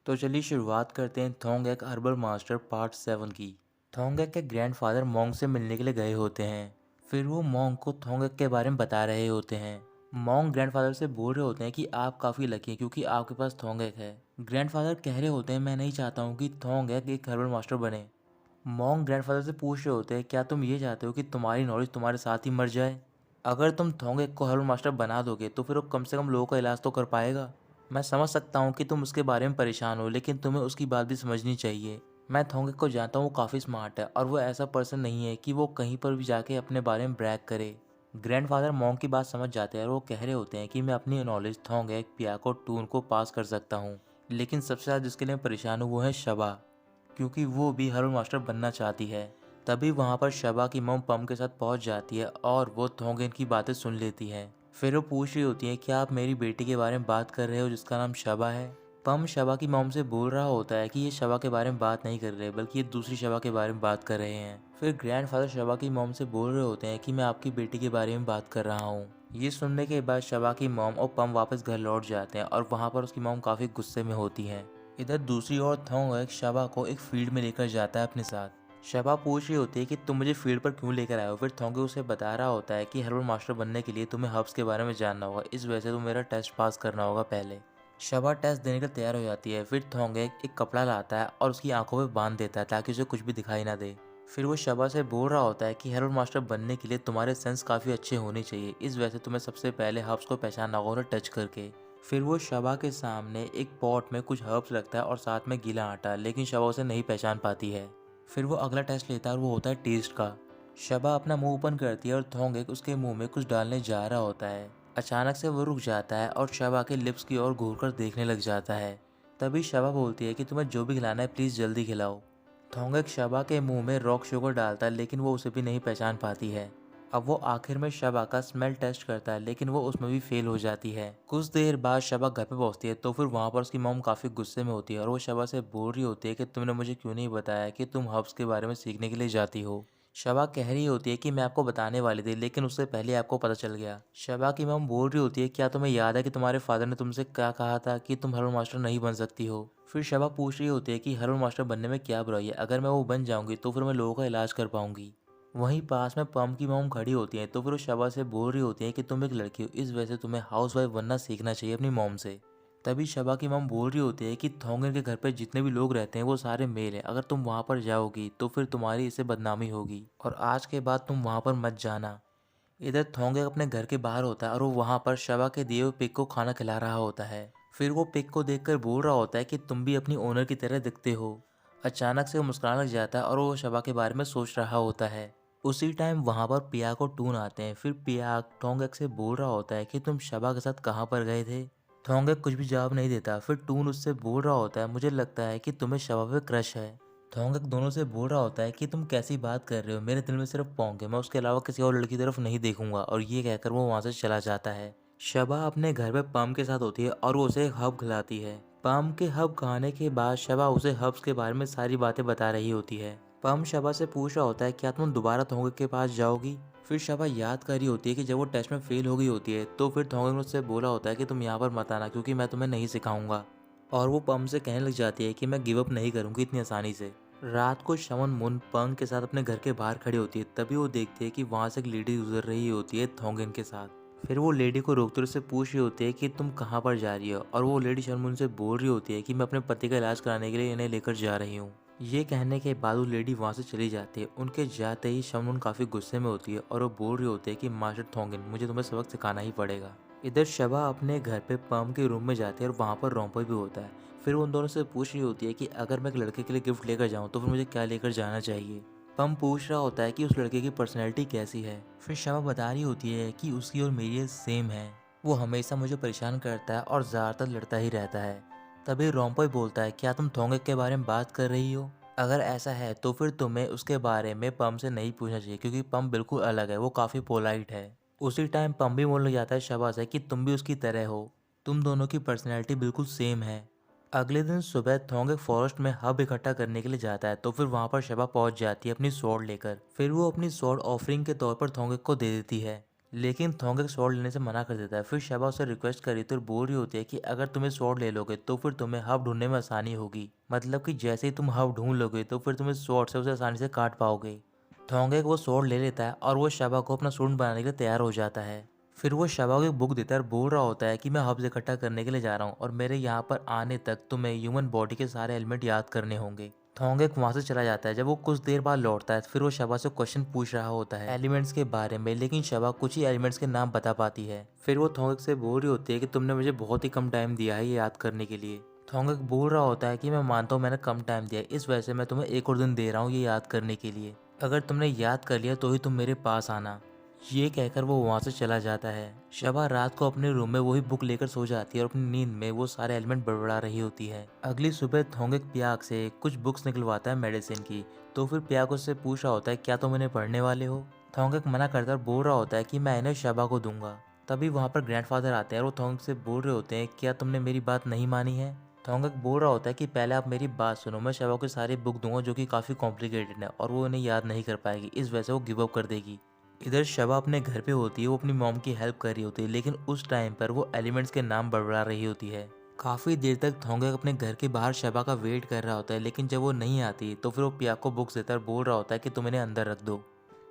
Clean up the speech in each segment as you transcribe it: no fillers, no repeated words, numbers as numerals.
तो चलिए शुरुआत करते हैं थोंगेक हर्बल मास्टर पार्ट 7 की। थोंगेक के ग्रैंडफादर मोंग से मिलने के लिए गए होते हैं। फिर वो मोंग को थोंगेक के बारे में बता रहे होते हैं। मोंग ग्रैंडफादर से बोल रहे होते हैं कि आप काफ़ी लकी हैं क्योंकि आपके पास थोंगेक है। ग्रैंडफादर कह रहे होते हैं मैं नहीं चाहता हूँ कि थोंगेक एक हर्बल मास्टर बने। मोंग ग्रैंडफादर से पूछ रहे होते हैं क्या तुम ये चाहते हो कि तुम्हारी नॉलेज तुम्हारे साथ ही मर जाए। अगर तुम थोंगेक को हर्बल मास्टर बना दोगे तो फिर वो कम से कम लोगों का इलाज तो कर पाएगा। मैं समझ सकता हूँ कि तुम उसके बारे में परेशान हो, लेकिन तुम्हें उसकी बात भी समझनी चाहिए। मैं थोंगे को जानता हूँ, वो काफ़ी स्मार्ट है और वो ऐसा पर्सन नहीं है कि वो कहीं पर भी जाके अपने बारे में ब्रैग करे। ग्रैंडफादर मॉन्ग की बात समझ जाते हैं और वो कह रहे होते हैं कि मैं अपनी नॉलेज थोंगे, पियाको, टून को पास कर सकता हूँ, लेकिन सबसे ज़्यादा जिसके लिए मैं परेशान हूँ वो है शबा, क्योंकि वो भी हर्बल मास्टर बनना चाहती है। तभी वहाँ पर शबा की मम पम के साथ पहुँच जाती है और वो थोंगेन की बातें सुन लेती है। फिर वो पूछ रही होती है क्या आप मेरी बेटी के बारे में बात कर रहे हो जिसका नाम शबा है। पम शबा की मॉम से बोल रहा होता है कि ये शबा के बारे में बात नहीं कर रहे बल्कि ये दूसरी शबा के बारे में बात कर रहे हैं। फिर ग्रैंडफादर शबा की मॉम से बोल रहे होते हैं कि मैं आपकी बेटी के बारे में बात कर रहा हूँ। ये सुनने के बाद शबा की मॉम और पम वापस घर लौट जाते हैं और वहाँ पर उसकी मॉम काफ़ी गुस्से में होती है। इधर दूसरी ओर थोंग शबा को एक फील्ड में लेकर जाता है अपने साथ। शबा पूछ रही होती है कि तुम मुझे फील्ड पर क्यों लेकर आए हो। फिर थोंगे उसे बता रहा होता है कि हर्बल मास्टर बनने के लिए तुम्हें हर्ब्स के बारे में जानना होगा, इस वजह से तुम्हें मेरा टेस्ट पास करना होगा पहले। शबा टेस्ट देने के लिए तैयार हो जाती है। फिर थोंगे एक कपड़ा लाता है और उसकी आंखों पे बांध देता है ताकि उसे कुछ भी दिखाई ना दे। फिर वो शबा से बोल रहा होता है कि हर्बल मास्टर बनने के लिए तुम्हारे सेंस काफ़ी अच्छे होने चाहिए, इस वजह से तुम्हें सबसे पहले हर्ब्स को पहचानना होगा उन्हें टच करके। फिर वो शबा के सामने एक पॉट में कुछ हर्ब्स रखता है और साथ में गीला आटा, लेकिन शबा उसे नहीं पहचान पाती है। फिर वो अगला टेस्ट लेता है और वो होता है टेस्ट का। शबा अपना मुंह ओपन करती है और थोंगेक उसके मुंह में कुछ डालने जा रहा होता है। अचानक से वो रुक जाता है और शबा के लिप्स की ओर घूर कर देखने लग जाता है। तभी शबा बोलती है कि तुम्हें जो भी खिलाना है प्लीज़ जल्दी खिलाओ। थोंगेक शबा के मुंह में रॉक शुगर डालता है, लेकिन वो उसे भी नहीं पहचान पाती है। अब वो आखिर में शबा का स्मेल टेस्ट करता है, लेकिन वो उसमें भी फेल हो जाती है। कुछ देर बाद शबा घर पे पहुंचती है तो फिर वहां पर उसकी मॉम काफ़ी गुस्से में होती है और वो शबा से बोल रही होती है कि तुमने मुझे क्यों नहीं बताया कि तुम हब्स के बारे में सीखने के लिए जाती हो। शबा कह रही होती है कि मैं आपको बताने वाली थी, लेकिन उससे पहले आपको पता चल गया। शबा की मॉम बोल रही होती है क्या तुम्हें याद है कि तुम्हारे फादर ने तुमसे क्या कहा था कि तुम हर्बल मास्टर नहीं बन सकती हो। फिर शबा पूछ रही होती है कि हर्बल मास्टर बनने में क्या बुराई है, अगर मैं वो बन जाऊंगी तो फिर मैं लोगों का इलाज कर पाऊंगी। वहीं पास में पम की मॉम खड़ी होती है तो फिर वो शबा से बोल रही होती है कि तुम एक लड़की हो, इस वजह से तुम्हें हाउसवाइफ बनना सीखना चाहिए अपनी मॉम से। तभी शबा की मॉम बोल रही होती है कि थोंगन के घर पे जितने भी लोग रहते हैं वो सारे मेल हैं, अगर तुम वहाँ पर जाओगी तो फिर तुम्हारी इससे बदनामी होगी और आज के बाद तुम वहाँ पर मत जाना। इधर थोंगे अपने घर के बाहर होता है और वो वहाँ पर शबा के दिए हुए पिग को खाना खिला रहा होता है। फिर वो पिग को देखकर बोल रहा होता है कि तुम भी अपनी ओनर की तरह दिखते हो। अचानक से वो मुस्कुराने लग जाता है और वो शबा के बारे में सोच रहा होता है। उसी टाइम वहाँ पर पियाक और टून आते हैं। फिर पियाक थोंगेक से बोल रहा होता है कि तुम शबा के साथ कहाँ पर गए थे। थोंगेक कुछ भी जवाब नहीं देता। फिर टून उससे बोल रहा होता है मुझे लगता है कि तुम्हें शबा पे क्रश है। थोंगेक दोनों से बोल रहा होता है कि तुम कैसी बात कर रहे हो, मेरे दिल में सिर्फ पोंग है, मैं उसके अलावा किसी और लड़की की तरफ नहीं देखूंगा। और ये कहकर वो वहाँ से चला जाता है। शबा अपने घर पे पम के साथ होती है और वो उसे एक हब खिलाती है। पम के हब खाने के बाद शबा उसे हब्स के बारे में सारी बातें बता रही होती है। पम शबा से पूछ रहा होता है क्या तुम दोबारा थोंगेक के पास जाओगी। फिर शबा याद कर रही होती है कि जब वो टेस्ट में फेल हो गई होती है तो फिर थोंगेक ने उससे बोला होता है कि तुम यहाँ पर मत आना क्योंकि मैं तुम्हें नहीं सिखाऊंगा। और वो पम से कहने लग जाती है कि मैं गिव अप नहीं करूंगी इतनी आसानी से। रात को शवन मुन पंग के साथ अपने घर के बाहर खड़ी होती है। तभी वो देखती है कि वहां से एक लेडी गुजर रही होती है थोंगेन के साथ। फिर वो लेडी को रोकते हुए उससे पूछ रही होती है कि तुम कहाँ पर जा रही हो। और वो लेडी शर्मुन से बोल रही होती है कि मैं अपने पति का इलाज कराने के लिए इन्हें लेकर जा रही हूँ। ये कहने के बाद वो लेडी वहां से चली जाती है। उनके जाते ही शमनुन काफी गुस्से में होती है और वो बोल रही होती है कि मास्टर थोंगिन मुझे तुम्हें सबक सिखाना ही पड़ेगा। इधर शबा अपने घर पे पम के रूम में जाती है और वहाँ पर रोम्पो भी होता है। फिर वो उन दोनों से पूछ रही होती है कि अगर मैं एक लड़के के लिए गिफ्ट लेकर जाऊँ तो फिर मुझे क्या लेकर जाना चाहिए। पम पूछ रहा होता है कि उस लड़के की पर्सनैलिटी कैसी है। फिर शबा बता रही होती है कि उसकी और मेरी एज सेम है, वो हमेशा मुझे परेशान करता है और ज़्यादातर लड़ता ही रहता है। तभी रोम्पोय बोलता है क्या तुम थोंगे के बारे में बात कर रही हो, अगर ऐसा है तो फिर तुम्हें उसके बारे में पम से नहीं पूछना चाहिए क्योंकि पम बिल्कुल अलग है, वो काफ़ी पोलाइट है। उसी टाइम पम भी बोलने लग जाता है शबा से कि तुम भी उसकी तरह हो, तुम दोनों की पर्सनैलिटी बिल्कुल सेम है। अगले दिन सुबह थोंग एक फॉरेस्ट में हब इकट्ठा करने के लिए जाता है तो फिर वहां पर शबा पहुंच जाती है अपनी स्वॉर्ड लेकर। फिर वो अपनी स्वॉर्ड ऑफरिंग के तौर पर थोंगे को दे देती है। लेकिन थोंगेक स्वॉर्ड लेने से मना कर देता है। फिर शबा उसे रिक्वेस्ट करी तो बोल रही होती है कि अगर तुम्हें स्वॉर्ड ले लोगे तो फिर तुम्हें हब ढूंढने में आसानी होगी, मतलब कि जैसे ही तुम हब ढूंढ लोगे तो फिर तुम्हें स्वॉर्ड से उसे आसानी से काट पाओगे। थोंगेक वो स्वॉर्ड ले लेता है और वो शबा को अपना स्टूडेंट बनाने के लिए तैयार हो जाता है। फिर वो शबा को एक बुक देता है और बोल रहा होता है कि मैं हब्स इकट्ठा करने के लिए जा रहा हूँ और मेरे यहाँ पर आने तक तुम्हें ह्यूमन बॉडी के सारे एलिमेंट याद करने होंगे। थोंगेक वहां से चला जाता है। जब वो कुछ देर बाद लौटता है फिर वो शबा से क्वेश्चन पूछ रहा होता है एलिमेंट्स के बारे में, लेकिन शबा कुछ ही एलिमेंट्स के नाम बता पाती है। फिर वो थोंगेक से बोल रही होती है कि तुमने मुझे बहुत ही कम टाइम दिया है ये याद करने के लिए। थोंगेक बोल रहा होता है कि मैं मानता हूँ मैंने कम टाइम दिया है, इस वजह से मैं तुम्हें एक और दिन दे रहा हूँ ये याद करने के लिए। अगर तुमने याद कर लिया तो ही तुम मेरे पास आना। ये कहकर वो वहां से चला जाता है। शबा रात को अपने रूम में वही बुक लेकर सो जाती है और अपनी नींद में वो सारे एलिमेंट बड़बड़ा रही होती है। अगली सुबह थोंगेक पियाक से कुछ बुक्स निकलवाता है मेडिसिन की। तो फिर पियाक उससे पूछ रहा होता है क्या तुम इन्हें पढ़ने वाले हो। थोंगेक मना करता और बोल रहा होता है कि मैं इन्हें शबा को दूंगा। तभी वहाँ पर ग्रैंडफादर आते हैं और वो थोंगेक से बोल रहे होते हैं क्या तुमने मेरी बात नहीं मानी है। थोंगेक बोल रहा होता है कि पहले आप मेरी बात सुनो, मैं शबा को सारी बुक दूंगा जो कि काफ़ी कॉम्प्लिकेटेड है और वो इन्हें याद नहीं कर पाएगी, इस वजह से वो गिव अप कर देगी। इधर शबा अपने घर पे होती है, वो अपनी मॉम की हेल्प कर रही होती है, लेकिन उस टाइम पर वो एलिमेंट्स के नाम बड़बड़ा रही होती है। काफ़ी देर तक थोंगेक अपने घर के बाहर शबा का वेट कर रहा होता है, लेकिन जब वो नहीं आती तो फिर वो पिया को बुक्स देता है और बोल रहा होता है कि तुम इन्हें अंदर रख दो।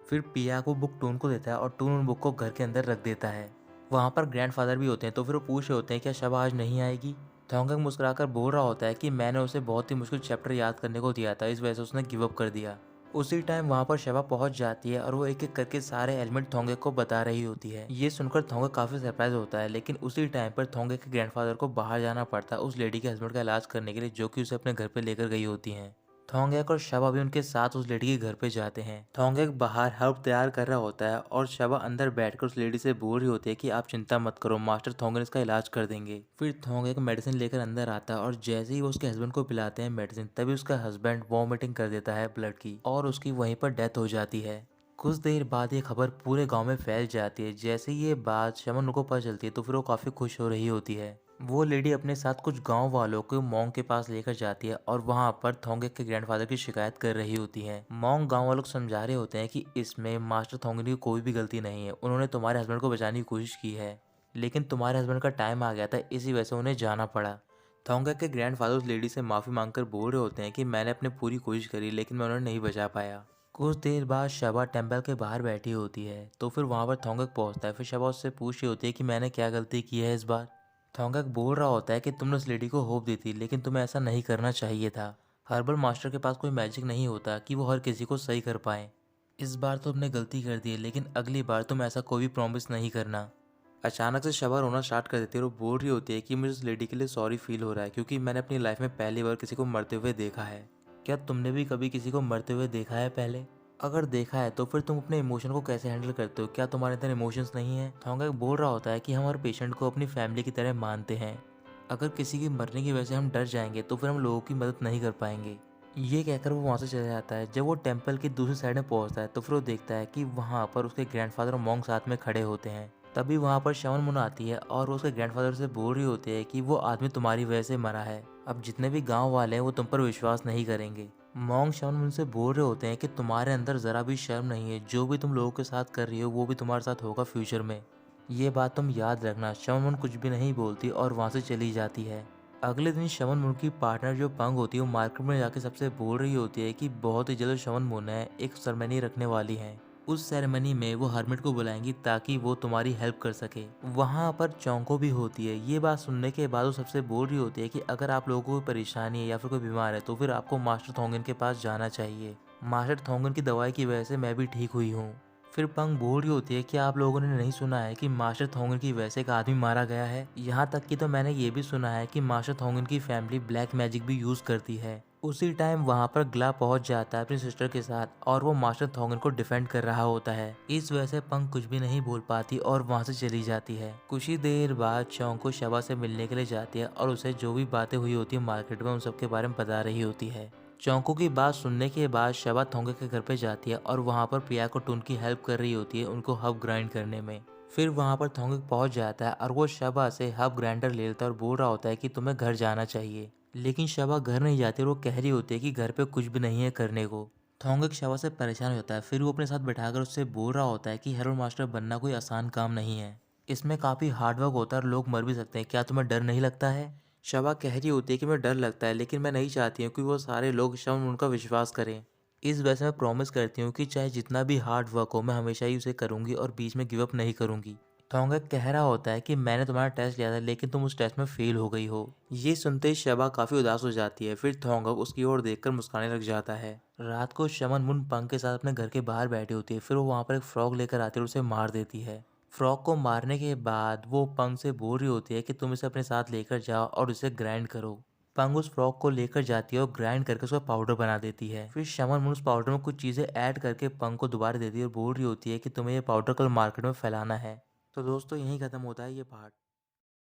फिर पिया को बुक टून को देता है और टून उन बुक को घर के अंदर रख देता है। वहाँ पर ग्रैंडफादर भी होते हैं तो फिर वो पूछ रहे होते हैं क्या शबा आज नहीं आएगी। थोंगेक मुस्कुराकर बोल रहा होता है कि मैंने उसे बहुत ही मुश्किल चैप्टर याद करने को दिया था, इस वजह से उसने गिव अप कर दिया। उसी टाइम वहाँ पर शबा पहुंच जाती है और वो एक एक करके सारे एलिमेंट थोंगेक को बता रही होती है। ये सुनकर थोंगेक काफी सरप्राइज होता है, लेकिन उसी टाइम पर थोंगेक के ग्रैंडफादर को बाहर जाना पड़ता है उस लेडी के हस्बैंड का इलाज करने के लिए, जो कि उसे अपने घर पे लेकर गई होती हैं। थोंगेक और शबा भी उनके साथ उस लेडी के घर पे जाते हैं। थोंगेक बाहर हर्ब तैयार कर रहा होता है और शबा अंदर बैठकर उस लेडी से बोल रही होती है कि आप चिंता मत करो, मास्टर थोंगेक इसका इलाज कर देंगे। फिर थोंगेक मेडिसिन लेकर अंदर आता है और जैसे ही वो उसके हस्बैंड को पिलाते हैं मेडिसिन, तभी उसका हस्बैंड वॉमिटिंग कर देता है ब्लड की और उसकी वहीं पर डेथ हो जाती है। कुछ देर बाद ये खबर पूरे गांव में फैल जाती है। जैसे ही ये बात शमन को पता चलती है तो फिर वो काफी खुश हो रही होती है। वो लेडी अपने साथ कुछ गांव वालों को मॉन्ग के पास लेकर जाती है और वहां पर थोंगेक के ग्रैंडफादर की शिकायत कर रही होती है। मॉन्ग गांव वालों को समझा रहे होते हैं कि इसमें मास्टर थोंगेक की कोई भी गलती नहीं है, उन्होंने तुम्हारे हस्बैंड को बचाने की कोशिश की है, लेकिन तुम्हारे हस्बैंड का टाइम आ गया था, इसी वजह से उन्हें जाना पड़ा। थोंगेक के ग्रैंडफादर उस लेडी से माफी मांगकर बोल रहे होते हैं कि मैंने अपनी पूरी कोशिश करी लेकिन मैं उन्हें नहीं बचा पाया। कुछ देर बाद शबा टेम्पल के बाहर बैठी होती है तो फिर वहां पर थोंगेक पहुंचता है। फिर शबा उससे पूछ रही होती है कि मैंने क्या गलती की है इस बार। थोंगेक बोल रहा होता है कि तुमने उस लेडी को होप दी थी, लेकिन तुम्हें ऐसा नहीं करना चाहिए था। हर्बल मास्टर के पास कोई मैजिक नहीं होता कि वो हर किसी को सही कर पाए। इस बार तो तुमने गलती कर दी है, लेकिन अगली बार तुम ऐसा कोई भी प्रॉमिस नहीं करना। अचानक से शबा रोना स्टार्ट कर देती है और वो बोल रही होती है कि मुझे उस लेडी के लिए सॉरी फील हो रहा है, क्योंकि मैंने अपनी लाइफ में पहली बार किसी को मरते हुए देखा है। क्या तुमने भी कभी किसी को मरते हुए देखा है पहले? अगर देखा है तो फिर तुम अपने इमोशन को कैसे हैंडल करते हो? क्या तुम्हारे अंदर इमोशंस नहीं है? थोंगेक बोल रहा होता है कि हम हर पेशेंट को अपनी फैमिली की तरह मानते हैं। अगर किसी की मरने की वजह से हम डर जाएंगे तो फिर हम लोगों की मदद नहीं कर पाएंगे। ये कहकर वो वहाँ से चला जाता है। जब वो टेम्पल की दूसरी साइड में पहुँचता है तो फिर वो देखता है कि वहाँ पर उसके ग्रैंडफादर और मॉन्क साथ में खड़े होते हैं। तभी वहाँ पर शवन मुन आती है और वो उसके ग्रैंडफादर से बोल रही होती है कि वो आदमी तुम्हारी वजह से मरा है, अब जितने भी गांव वाले हैं वो तुम पर विश्वास नहीं करेंगे। मॉन्ग शवन मुन से बोल रहे होते हैं कि तुम्हारे अंदर जरा भी शर्म नहीं है, जो भी तुम लोगों के साथ कर रही हो वो भी तुम्हारे साथ होगा फ्यूचर में, ये बात तुम याद रखना। शवन मुन कुछ भी नहीं बोलती और वहाँ से चली जाती है। अगले दिन शवन मुन की पार्टनर जो पंग होती है वो मार्केट में जाके सबसे बोल रही होती है कि बहुत ही जल्द शवन मुन है एक सेरेमनी रखने वाली है। उस सेरेमनी में वो हर्मिट को बुलाएंगी ताकि वो तुम्हारी हेल्प कर सके। वहाँ पर चौंको भी होती है। ये बात सुनने के बाद वो सबसे बोल रही होती है कि अगर आप लोगों को कोई परेशानी है या फिर कोई बीमार है तो फिर आपको मास्टर थोंगन के पास जाना चाहिए। मास्टर थोंगन की दवाई की वजह से मैं भी ठीक हुई हूँ। फिर पंग बोल रही होती है कि आप लोगों ने नहीं सुना है कि मास्टर थोंगन की वजह से एक आदमी मारा गया है। यहाँ तक कि तो मैंने ये भी सुना है कि मास्टर थोंगन की फैमिली ब्लैक मैजिक भी यूज करती है। उसी टाइम वहाँ पर ग्ला पहुँच जाता है अपनी सिस्टर के साथ और वो मास्टर थोंगन को डिफेंड कर रहा होता है। इस वजह से पंग कुछ भी नहीं बोल पाती और वहाँ से चली जाती है। कुछ ही देर बाद चौंको शबा से मिलने के लिए जाती है और उसे जो भी बातें हुई होती है मार्केट में उन सब के बारे में बता रही होती है। चौंको की बात सुनने के बाद शबा थोंगे के घर पे जाती है और वहाँ पर प्रिया को टून की हेल्प कर रही होती है उनको हब ग्राइंड करने में। फिर वहाँ पर थोंगे पहुँच जाता है और वो शबा से हब ग्राइंडर ले लेता है और बोल रहा होता है कि तुम्हें घर जाना चाहिए। लेकिन शबा घर नहीं जाती और वो कह रही होती है कि घर पे कुछ भी नहीं है करने को। थोंगक शवा से परेशान हो जाता है। फिर वो अपने साथ बैठाकर उससे बोल रहा होता है कि हेरोल्ड मास्टर बनना कोई आसान काम नहीं है। इसमें काफ़ी हार्डवर्क होता है और लोग मर भी सकते हैं। क्या तुम्हें डर नहीं लगता है? शवा कह रही होती है कि मैं डर लगता है, लेकिन मैं नहीं चाहती हूँ कि वो सारे लोग शव उनका विश्वास करें। इस वजह से मैं प्रॉमिस करती हूँ कि चाहे जितना भी हार्ड वर्क हो, मैं हमेशा ही उसे करूँगी और बीच में गिव अप नहीं करूँगी। थोंगक कह रहा होता है कि मैंने तुम्हारा टेस्ट लिया था, लेकिन तुम उस टेस्ट में फेल हो गई हो। ये सुनते ही शबा काफ़ी उदास हो जाती है। फिर थोंगक उसकी ओर देखकर मुस्कुराने लग जाता है। रात को शमन मुन पंग के साथ अपने घर के बाहर बैठी होती है। फिर वो वहाँ पर एक फ्रॉग लेकर आती है और उसे मार देती है। फ्रॉग को मारने के बाद वो पंग से बोल रही होती है कि तुम इसे अपने साथ लेकर जाओ और इसे ग्राइंड करो। पंग उस फ्रॉग को लेकर जाती है और ग्राइंड करके उसका पाउडर बना देती है। फिर शमन मुन उस पाउडर में कुछ चीज़ें ऐड करके पंग को दोबारा देती है और बोल रही होती है कि तुम्हें ये पाउडर कल मार्केट में फैलाना है। तो दोस्तों, यहीं ख़त्म होता है ये पार्ट।